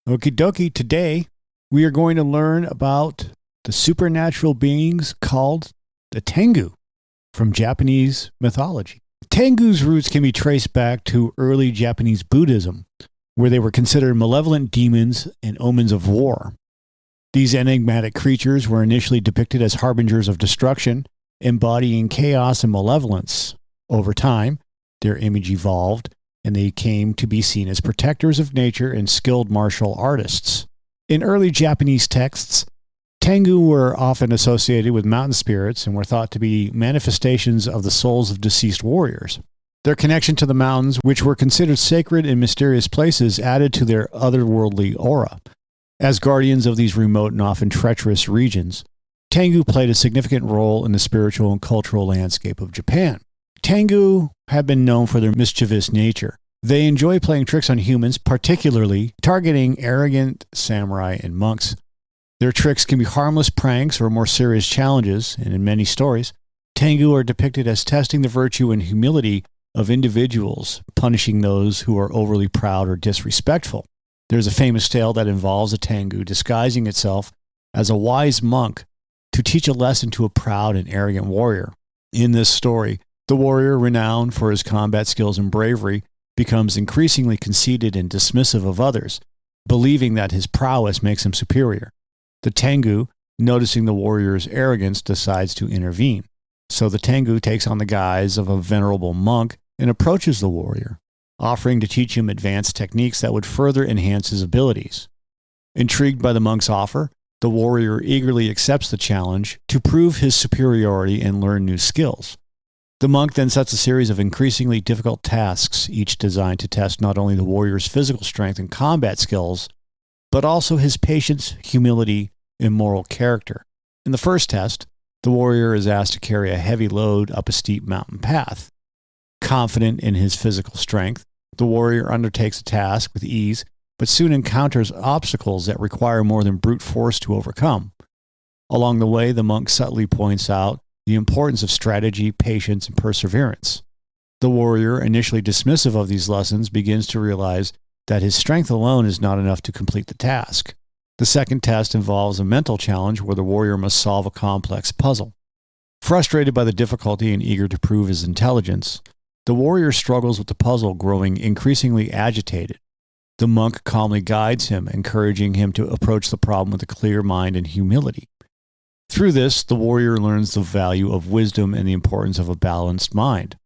Okie dokie, today we are going to learn about the supernatural beings called the Tengu from Japanese mythology. Tengu's roots can be traced back to early Japanese Buddhism, where they were considered malevolent demons and omens of war. These enigmatic creatures were initially depicted as harbingers of destruction, embodying chaos and malevolence. Over time, their image evolved, and they came to be seen as protectors of nature and skilled martial artists. In early Japanese texts, Tengu were often associated with mountain spirits and were thought to be manifestations of the souls of deceased warriors. Their connection to the mountains, which were considered sacred and mysterious places, added to their otherworldly aura. As guardians of these remote and often treacherous regions, Tengu played a significant role in the spiritual and cultural landscape of Japan. Tengu have been known for their mischievous nature. They enjoy playing tricks on humans, particularly targeting arrogant samurai and monks. Their tricks can be harmless pranks or more serious challenges, and in many stories, Tengu are depicted as testing the virtue and humility of individuals, punishing those who are overly proud or disrespectful. There's a famous tale that involves a Tengu disguising itself as a wise monk to teach a lesson to a proud and arrogant warrior. In this story, the warrior, renowned for his combat skills and bravery, becomes increasingly conceited and dismissive of others, believing that his prowess makes him superior. The Tengu, noticing the warrior's arrogance, decides to intervene. So the Tengu takes on the guise of a venerable monk and approaches the warrior, offering to teach him advanced techniques that would further enhance his abilities. Intrigued by the monk's offer, the warrior eagerly accepts the challenge to prove his superiority and learn new skills. The monk then sets a series of increasingly difficult tasks, each designed to test not only the warrior's physical strength and combat skills, but also his patience, humility, and moral character. In the first test, the warrior is asked to carry a heavy load up a steep mountain path. Confident in his physical strength, the warrior undertakes the task with ease, but soon encounters obstacles that require more than brute force to overcome. Along the way, the monk subtly points out the importance of strategy, patience, and perseverance. The warrior, initially dismissive of these lessons, begins to realize that his strength alone is not enough to complete the task. The second test involves a mental challenge where the warrior must solve a complex puzzle. Frustrated by the difficulty and eager to prove his intelligence, the warrior struggles with the puzzle, growing increasingly agitated. The monk calmly guides him, encouraging him to approach the problem with a clear mind and humility. Through this, the warrior learns the value of wisdom and the importance of a balanced mind.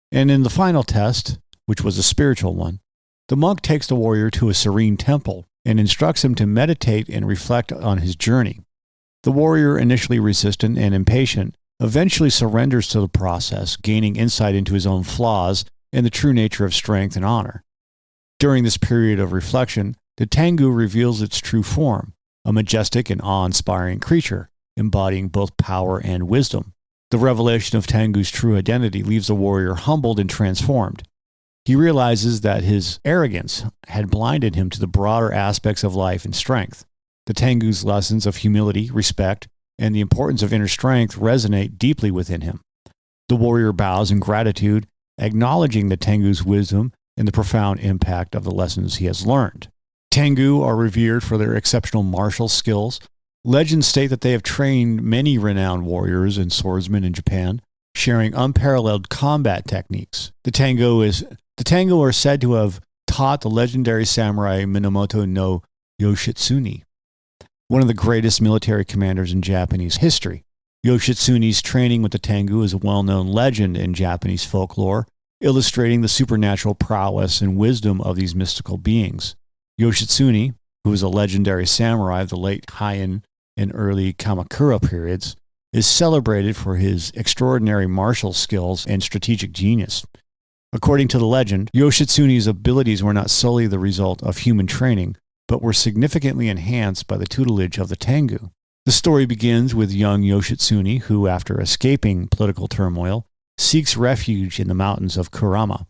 And in the final test, which was a spiritual one, the monk takes the warrior to a serene temple and instructs him to meditate and reflect on his journey. The warrior, initially resistant and impatient, eventually surrenders to the process, gaining insight into his own flaws and the true nature of strength and honor. During this period of reflection, the Tengu reveals its true form, a majestic and awe-inspiring creature, embodying both power and wisdom. The revelation of Tengu's true identity leaves the warrior humbled and transformed. He realizes that his arrogance had blinded him to the broader aspects of life and strength. The Tengu's lessons of humility, respect, and the importance of inner strength resonate deeply within him. The warrior bows in gratitude, acknowledging the Tengu's wisdom and the profound impact of the lessons he has learned. Tengu are revered for their exceptional martial skills. Legends state that they have trained many renowned warriors and swordsmen in Japan, sharing unparalleled combat techniques. The Tengu are said to have taught the legendary samurai Minamoto no Yoshitsune, one of the greatest military commanders in Japanese history. Yoshitsune's training with the Tengu is a well-known legend in Japanese folklore, illustrating the supernatural prowess and wisdom of these mystical beings. Yoshitsune, who was a legendary samurai of the late Heian and early Kamakura periods, is celebrated for his extraordinary martial skills and strategic genius. According to the legend, Yoshitsune's abilities were not solely the result of human training, but were significantly enhanced by the tutelage of the Tengu. The story begins with young Yoshitsune, who, after escaping political turmoil, seeks refuge in the mountains of Kurama.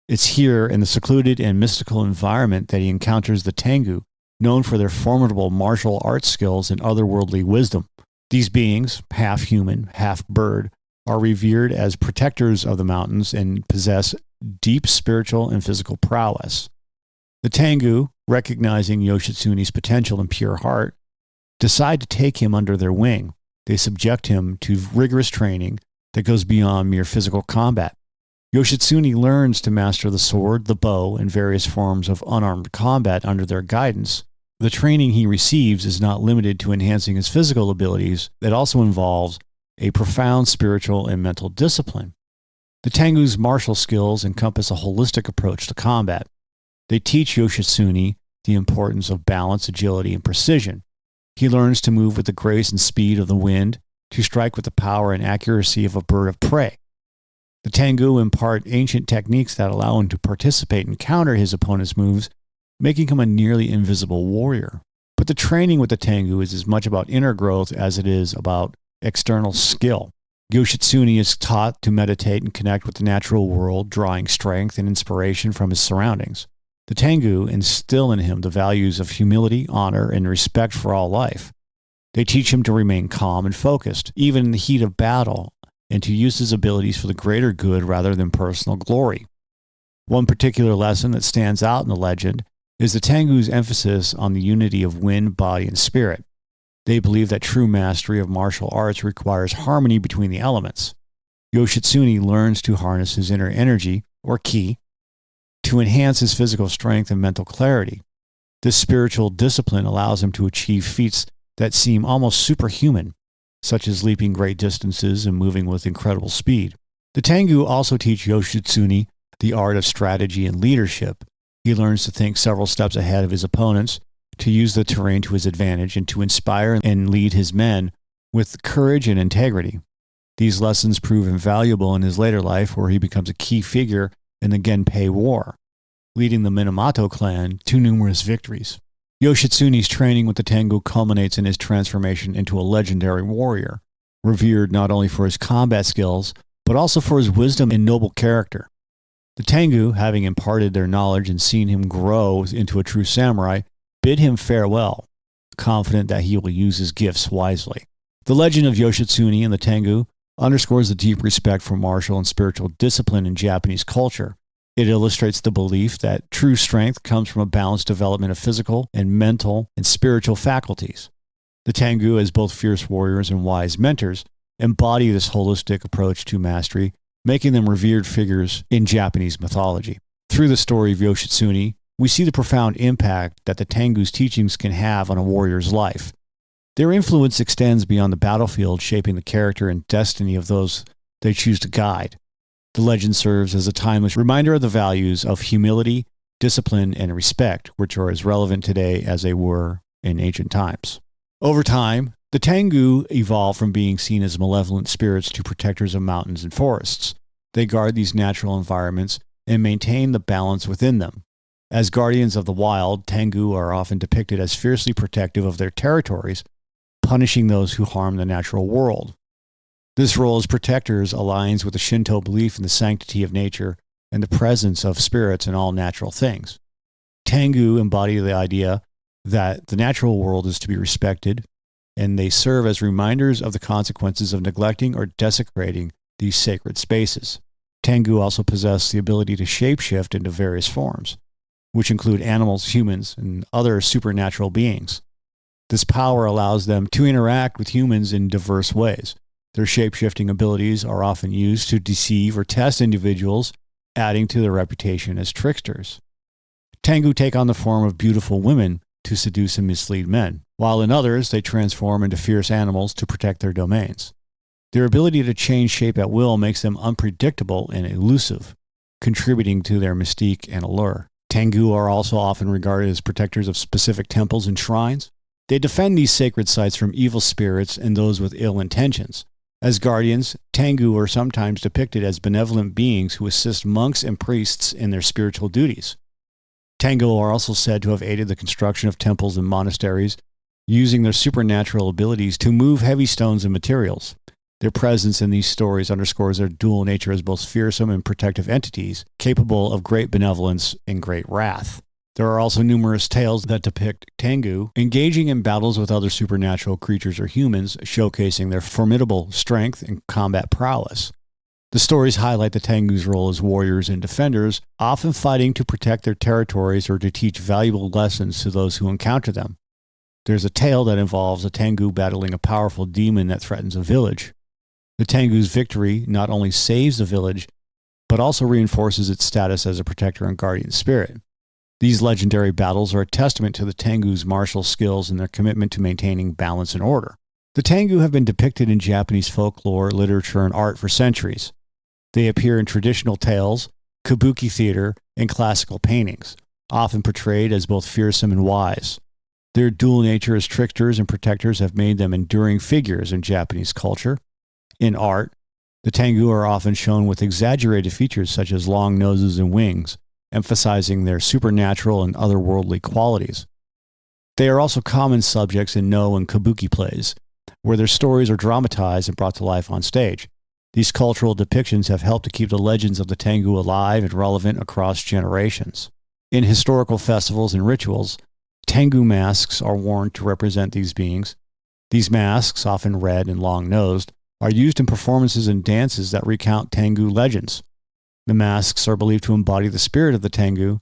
It's here, in the secluded and mystical environment, that he encounters the Tengu, known for their formidable martial arts skills and otherworldly wisdom. These beings, half human, half bird, are revered as protectors of the mountains and possess deep spiritual and physical prowess. The Tengu recognizing Yoshitsune's potential and pure heart, decide to take him under their wing. They subject him to rigorous training that goes beyond mere physical combat. Yoshitsune learns to master the sword, the bow, and various forms of unarmed combat under their guidance. The training he receives is not limited to enhancing his physical abilities. It also involves a profound spiritual and mental discipline. The Tengu's martial skills encompass a holistic approach to combat. They teach Yoshitsune the importance of balance, agility, and precision. He learns to move with the grace and speed of the wind, to strike with the power and accuracy of a bird of prey. The Tengu impart ancient techniques that allow him to participate and counter his opponent's moves, making him a nearly invisible warrior. But the training with the Tengu is as much about inner growth as it is about external skill. Yoshitsune is taught to meditate and connect with the natural world, drawing strength and inspiration from his surroundings. The Tengu instill in him the values of humility, honor, and respect for all life. They teach him to remain calm and focused, even in the heat of battle, and to use his abilities for the greater good rather than personal glory. One particular lesson that stands out in the legend is the Tengu's emphasis on the unity of wind, body, and spirit. They believe that true mastery of martial arts requires harmony between the elements. Yoshitsune learns to harness his inner energy, or ki, to enhance his physical strength and mental clarity. This spiritual discipline allows him to achieve feats that seem almost superhuman, such as leaping great distances and moving with incredible speed. The Tengu also teach Yoshitsune the art of strategy and leadership. He learns to think several steps ahead of his opponents, to use the terrain to his advantage, and to inspire and lead his men with courage and integrity. These lessons prove invaluable in his later life, where he becomes a key figure in the Genpei War, leading the Minamoto clan to numerous victories. Yoshitsune's training with the Tengu culminates in his transformation into a legendary warrior, revered not only for his combat skills, but also for his wisdom and noble character. The Tengu, having imparted their knowledge and seen him grow into a true samurai, bid him farewell, confident that he will use his gifts wisely. The legend of Yoshitsune and the Tengu underscores the deep respect for martial and spiritual discipline in Japanese culture. It illustrates the belief that true strength comes from a balanced development of physical and mental and spiritual faculties. The Tengu, as both fierce warriors and wise mentors, embody this holistic approach to mastery, making them revered figures in Japanese mythology. Through the story of Yoshitsune, we see the profound impact that the Tengu's teachings can have on a warrior's life. Their influence extends beyond the battlefield, shaping the character and destiny of those they choose to guide. The legend serves as a timeless reminder of the values of humility, discipline, and respect, which are as relevant today as they were in ancient times. Over time, the Tengu evolve from being seen as malevolent spirits to protectors of mountains and forests. They guard these natural environments and maintain the balance within them. As guardians of the wild, Tengu are often depicted as fiercely protective of their territories, punishing those who harm the natural world. This role as protectors aligns with the Shinto belief in the sanctity of nature and the presence of spirits in all natural things. Tengu embody the idea that the natural world is to be respected, and they serve as reminders of the consequences of neglecting or desecrating these sacred spaces. Tengu also possess the ability to shapeshift into various forms, which include animals, humans, and other supernatural beings. This power allows them to interact with humans in diverse ways. Their shape-shifting abilities are often used to deceive or test individuals, adding to their reputation as tricksters. Tengu take on the form of beautiful women to seduce and mislead men, while in others they transform into fierce animals to protect their domains. Their ability to change shape at will makes them unpredictable and elusive, contributing to their mystique and allure. Tengu are also often regarded as protectors of specific temples and shrines. They defend these sacred sites from evil spirits and those with ill intentions. As guardians, Tengu are sometimes depicted as benevolent beings who assist monks and priests in their spiritual duties. Tengu are also said to have aided the construction of temples and monasteries, using their supernatural abilities to move heavy stones and materials. Their presence in these stories underscores their dual nature as both fearsome and protective entities, capable of great benevolence and great wrath. There are also numerous tales that depict Tengu engaging in battles with other supernatural creatures or humans, showcasing their formidable strength and combat prowess. The stories highlight the Tengu's role as warriors and defenders, often fighting to protect their territories or to teach valuable lessons to those who encounter them. There's a tale that involves a Tengu battling a powerful demon that threatens a village. The Tengu's victory not only saves the village, but also reinforces its status as a protector and guardian spirit. These legendary battles are a testament to the Tengu's martial skills and their commitment to maintaining balance and order. The Tengu have been depicted in Japanese folklore, literature, and art for centuries. They appear in traditional tales, kabuki theater, and classical paintings, often portrayed as both fearsome and wise. Their dual nature as tricksters and protectors have made them enduring figures in Japanese culture. In art, the Tengu are often shown with exaggerated features such as long noses and wings, emphasizing their supernatural and otherworldly qualities. They are also common subjects in no and kabuki plays, where their stories are dramatized and brought to life on stage. These cultural depictions have helped to keep the legends of the Tengu alive and relevant across generations. In historical festivals and rituals, Tengu masks are worn to represent these beings. These masks, often red and long-nosed, are used in performances and dances that recount Tengu legends. The masks are believed to embody the spirit of the Tengu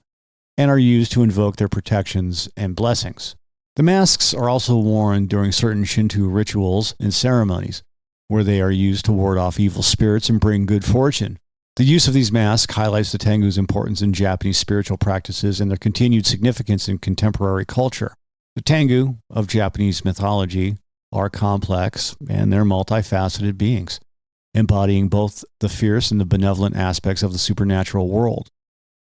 and are used to invoke their protections and blessings. The masks are also worn during certain Shinto rituals and ceremonies, where they are used to ward off evil spirits and bring good fortune. The use of these masks highlights the Tengu's importance in Japanese spiritual practices and their continued significance in contemporary culture. The Tengu of Japanese mythology are complex and they're multifaceted beings, embodying both the fierce and the benevolent aspects of the supernatural world.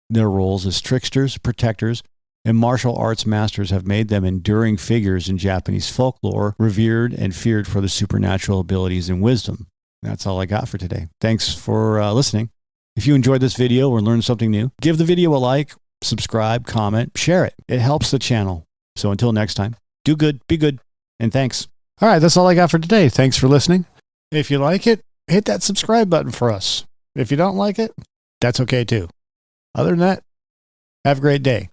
Their roles as tricksters, protectors, and martial arts masters have made them enduring figures in Japanese folklore, revered and feared for their supernatural abilities and wisdom. That's all I got for today. Thanks for listening. If you enjoyed this video or learned something new, give the video a like, subscribe, comment, share it. It helps the channel. So until next time, do good, be good, and thanks. All right, that's all I got for today. Thanks for listening. If you like it, hit that subscribe button for us. If you don't like it, that's okay too. Other than that, have a great day.